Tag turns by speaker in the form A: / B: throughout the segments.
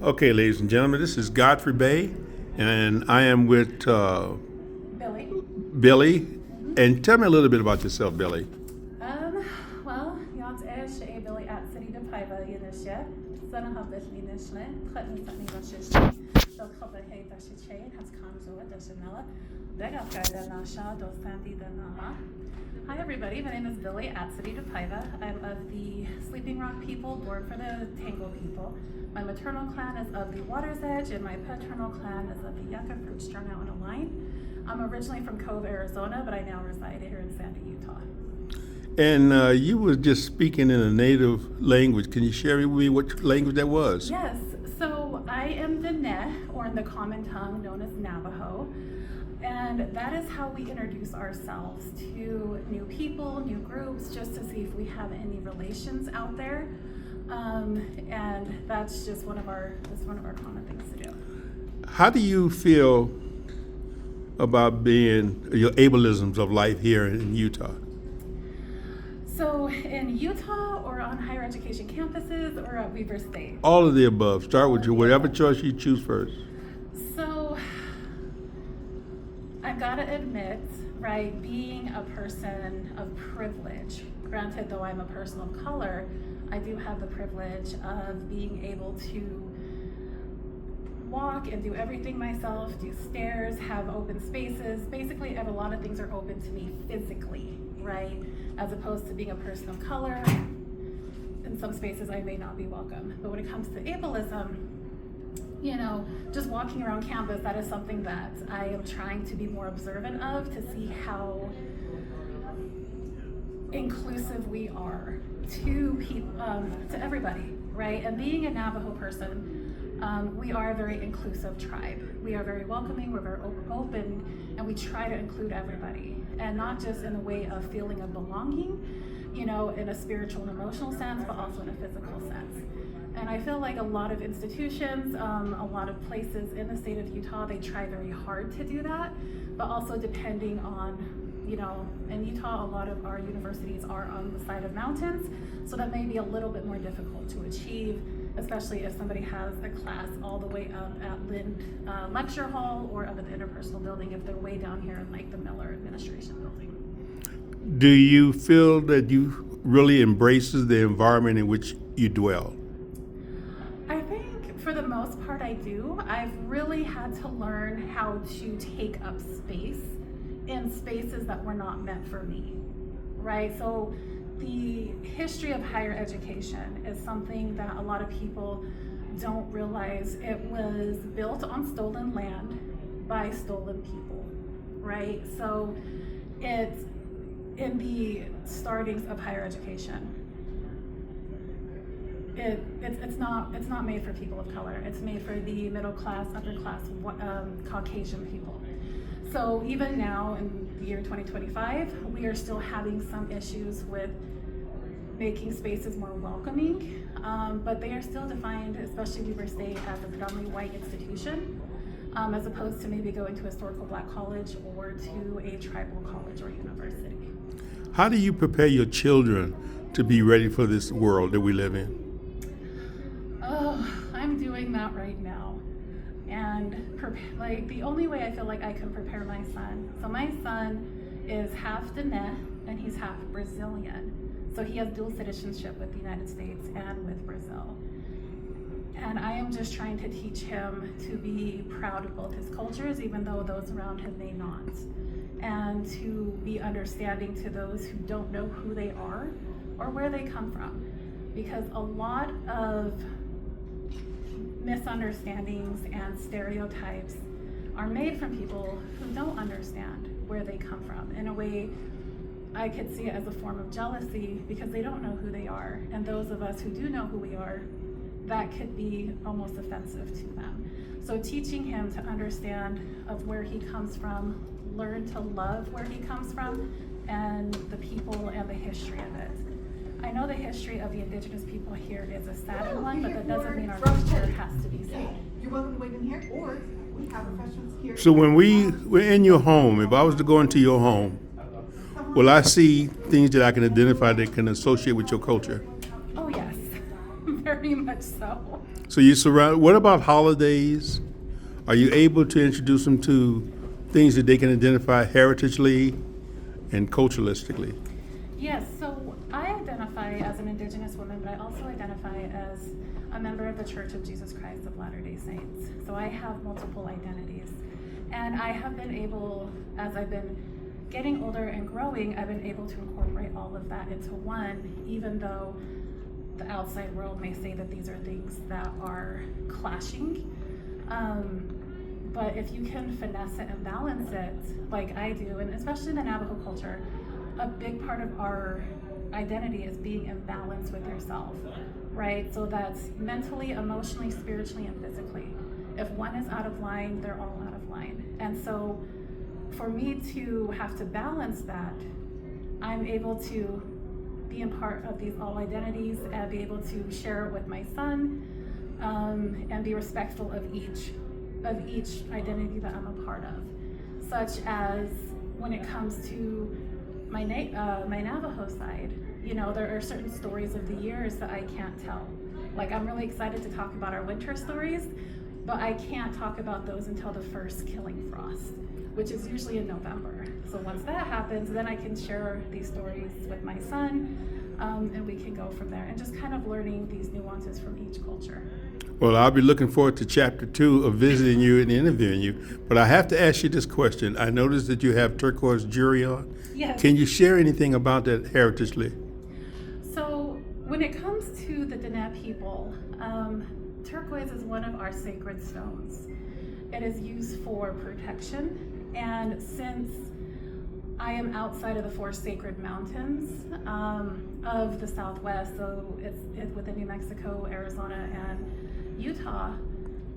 A: Okay, ladies and gentlemen, this is Godfrey Bay, and I am with
B: Billy.
A: Billy. And tell me a little bit about yourself, Billy.
B: Um, jag är Billy at City de Paiva i Nisha. Sen har vi Nisha, 13 då kommer hit att tjej, hans kanzo, additionella. Det got guy den Nasha, då Sandy den Nama. Hi everybody, my name is Billy at City de Paiva. I'm of the Sleeping Rock people, born for the Tango people. My maternal clan is of the Water's Edge, and my paternal clan is of the Yucca fruit strung out in a line. I'm originally from Cove, Arizona, but I now reside here in Sandy, Utah.
A: And you were just speaking in a native language. Can you share with me what language that was?
B: Yes, so I am the Ne, or in the common tongue known as Navajo. And that is how we introduce ourselves to new people, new groups, just to see if we have any relations out there. And that's just one of our common things to do.
A: How do you feel about being your ableisms of life here in Utah?
B: So in Utah or on higher education campuses or at Weber State?
A: All of the above. Start with you, whatever choice you choose first.
B: So I've got to admit, right, being a person of privilege, granted though I'm a person of color, I do have the privilege of being able to walk and do everything myself, do stairs, have open spaces. Basically, a lot of things are open to me physically, right? As opposed to being a person of color, in some spaces I may not be welcome. But when it comes to ableism, you know, just walking around campus, that is something that I am trying to be more observant of to see how inclusive we are to people, to everybody, right? And being a Navajo person, we are a very inclusive tribe. We are very welcoming, we're very open, and we try to include everybody. And not just in the way of feeling of belonging, you know, in a spiritual and emotional sense, but also in a physical sense. And I feel like a lot of institutions, a lot of places in the state of Utah, they try very hard to do that, but also depending on, you know, in Utah, a lot of our universities are on the side of mountains, so that may be a little bit more difficult to achieve, especially if somebody has a class all the way up at Lind Lecture Hall or up at the interpersonal building if they're way down here in like the Miller Administration building.
A: Do you feel that you really embraces the environment in which you dwell?
B: I think for the most part I do. I've really had to learn how to take up space in spaces that were not meant for me, right? So the history of higher education is something that a lot of people don't realize. It was built on stolen land by stolen people, right? So it's in the startings of higher education. It's not made for people of color. It's made for the middle class, upper class, Caucasian people. So even now in the year 2025, we are still having some issues with making spaces more welcoming, but they are still defined, especially Weber State, as a predominantly white institution, as opposed to maybe going to a historical black college or to a tribal college or university.
A: How do you prepare your children to be ready for this world that we live in?
B: Oh, I'm doing that right now. And like the only way I feel like I can prepare my son. So my son is half Dene and he's half Brazilian. So he has dual citizenship with the United States and with Brazil. And I am just trying to teach him to be proud of both his cultures, even though those around him may not. And to be understanding to those who don't know who they are or where they come from. Because a lot of misunderstandings and stereotypes are made from people who don't understand where they come from. In a way, I could see it as a form of jealousy because they don't know who they are. And those of us who do know who we are, that could be almost offensive to them. So teaching him to understand of where he comes from, learn to love where he comes from, and the people and the history of it. I know the history of the indigenous people here is a sad one, but that doesn't mean our future has to be sad.
C: You're welcome to wait in here, or we have professionals here.
A: So when we're in your home, if I was to go into your home, will I see things that I can identify that can associate with your culture?
B: Oh yes, very much so.
A: So you surround. What about holidays? Are you able to introduce them to things that they can identify heritagely and culturalistically?
B: Yes, so I identify as an Indigenous woman, but I also identify as a member of the Church of Jesus Christ of Latter-day Saints. So I have multiple identities. And I have been able, as I've been getting older and growing, I've been able to incorporate all of that into one, even though the outside world may say that these are things that are clashing. But if you can finesse it and balance it like I do, and especially in the Navajo culture, a big part of our identity is being in balance with yourself, right? So that's mentally, emotionally, spiritually, and physically. If one is out of line, they're all out of line. And so for me to have to balance that, I'm able to be a part of these all identities and be able to share it with my son, and be respectful of each identity that I'm a part of. Such as when it comes to my Navajo side, you know, there are certain stories of the years that I can't tell. Like, I'm really excited to talk about our winter stories, but I can't talk about those until the first killing frost, which is usually in November. So once that happens, then I can share these stories with my son, and we can go from there, and just kind of learning these nuances from each culture.
A: Well, I'll be looking forward to chapter 2 of visiting you and interviewing you. But I have to ask you this question. I noticed that you have turquoise jewelry on.
B: Yes.
A: Can you share anything about that heritagely?
B: So when it comes to the Diné people, turquoise is one of our sacred stones. It is used for protection, and since I am outside of the 4 sacred mountains of the Southwest, so it's within New Mexico, Arizona, and Utah,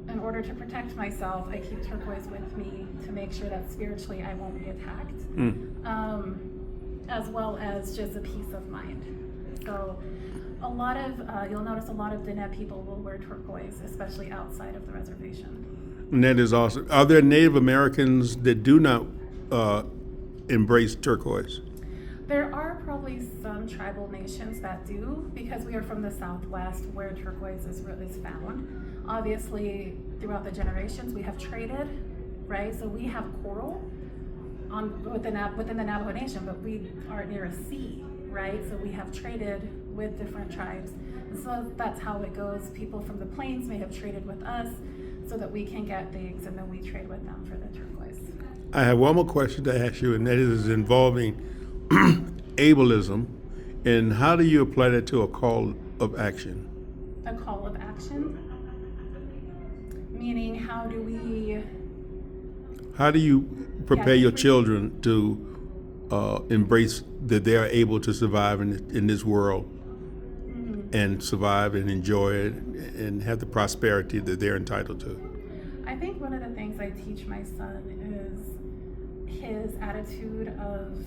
B: in order to protect myself, I keep turquoise with me to make sure that spiritually I won't be attacked, as well as just a peace of mind. So a lot of, you'll notice a lot of Diné people will wear turquoise, especially outside of the reservation.
A: And that is awesome. Are there Native Americans that do not embrace turquoise?
B: There are probably some tribal nations that do, because we are from the Southwest where turquoise is found. Obviously, throughout the generations, we have traded, right? So we have coral within the Navajo Nation, but we are near a sea, right? So we have traded with different tribes. And so that's how it goes. People from the plains may have traded with us so that we can get things, and then we trade with them for the turquoise.
A: I have one more question to ask you, and that is involving abilism, and how do you apply that to a call of action?
B: A call of action? Meaning, how do
A: you prepare your children to embrace that they are able to survive in this world, and survive and enjoy it and have the prosperity that they're entitled to?
B: I think one of the things I teach my son is his attitude of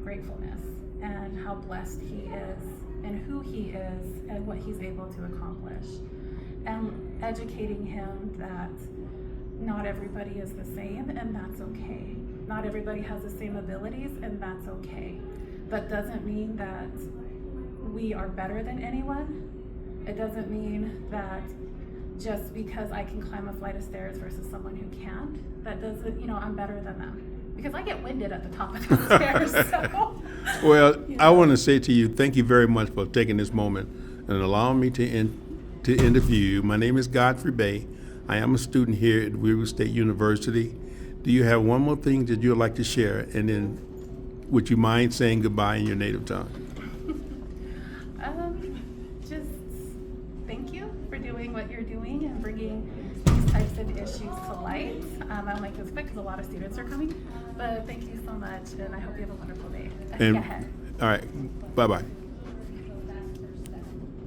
B: gratefulness and how blessed he is and who he is and what he's able to accomplish, and educating him that not everybody is the same, and that's okay. Not everybody has the same abilities, and that's okay. That doesn't mean that we are better than anyone. It doesn't mean that just because I can climb a flight of stairs versus someone who can't, that doesn't, I'm better than them. Because I get winded at the top of the stairs, so.
A: Well, I want to say to you, thank you very much for taking this moment and allowing me to interview you. My name is Godfrey Bay. I am a student here at Weaver State University. Do you have one more thing that you would like to share? And then would you mind saying goodbye in your native tongue?
B: Just thank you for doing what you're doing and bringing these types of issues to light. I'll make this quick because a lot of students are coming, but thank you so much, and I hope you have a wonderful day ahead.
A: All right, bye-bye.